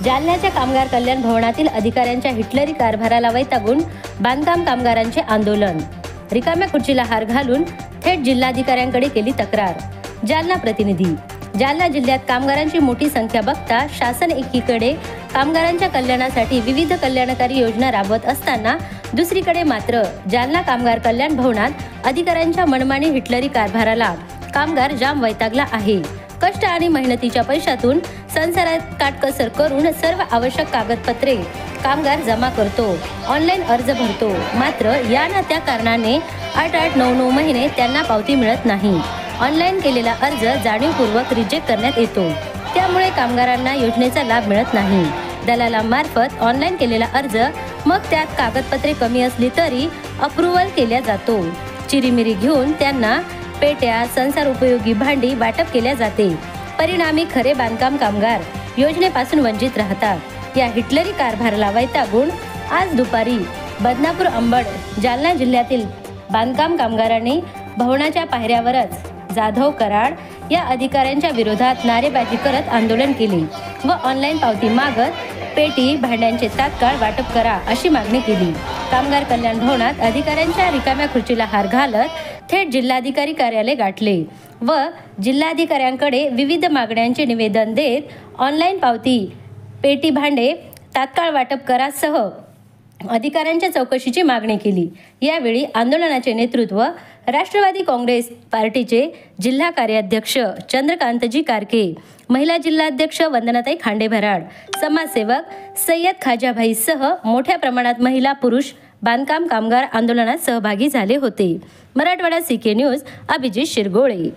जालन्याच्या कामगार कल्याण भवनातील अधिकाऱ्यांच्या हिटलरी कारभाराला वैतागून बांधकाम कामगारांचे आंदोलन। रिकाम्या खुर्चीला हार घालून थेट जिल्हाधिकाऱ्यांकडे केली तक्रार। जालना प्रतिनिधी। जालना जिल्ह्यात कामगारांची मोठी संख्या बघता शासन एकीकडे कामगारांच्या कल्याणासाठी विविध कल्याणकारी योजना राबवत असताना दुसरीकडे मात्र जालना कामगार कल्याण भवनात अधिकाऱ्यांच्या मनमानी हिटलरी कारभाराला कामगार जाम वैतागला आहे। कष्ट आणि मेहनतीच्या पैशातून संसारात काटकसर करून सर्व आवश्यक कागदपत्रे कामगार जमा करतो, ऑनलाईन अर्ज भरतो, मात्र या ना त्या कारणाने 8-9 महिने त्यांना पावती मिळत नाही। ऑनलाईन केलेला अर्ज जाणीवपूर्वक रिजेक्ट करण्यात येतो, त्यामुळे कामगारांना योजनेचा लाभ मिळत नाही। दलालांमार्फत ऑनलाईन केलेला अर्ज मग त्यात कागदपत्रे कमी असली तरी अप्रूव्हल केल्या जातो। चिरीमिरी घेऊन त्यांना पेट्या, संसार उपयोगी भांडी वाटप केल्या जाते। परिणामी खरे बांधकाम कामगार योजनेपासून वंचित राहतात। या हिटलरी कारभाराला वैतागून आज दुपारी बदनापूर अंबड जालना जिल्ह्यातील बांधकाम कामगारांनी भवनाच्या पायऱ्यावरच जाधव कराड या अधिकाऱ्यांच्या विरोधात नारेबाजी करत आंदोलन केले व ऑनलाईन पावती मागत पेटी भांड्यांचे तात्काळ वाटप करा अशी मागणी केली। कामगार कल्याण भवनात अधिकाऱ्यांच्या रिकाम्या खुर्चीला हार घालत थेट जिल्हाधिकारी कार्यालय गाठले व जिल्हाधिकाऱ्यांकडे विविध मागण्यांचे निवेदन देत ऑनलाईन पावती, पेटी भांडे तात्काळ वाटप करासह अधिकाऱ्यांच्या चौकशीची मागणी केली। यावेळी आंदोलनाचे नेतृत्व राष्ट्रवादी काँग्रेस पार्टीचे जिल्हा कार्याध्यक्ष चंद्रकांतजी कारके, महिला जिल्हाध्यक्ष वंदनाताई खांडेभराड, समाजसेवक सय्यद खाजाभाई सह मोठ्या प्रमाणात महिला पुरुष बांधकाम कामगार आंदोलनात सहभागी झाले होते। Marathwada CK news Abhijit शिरगोळे।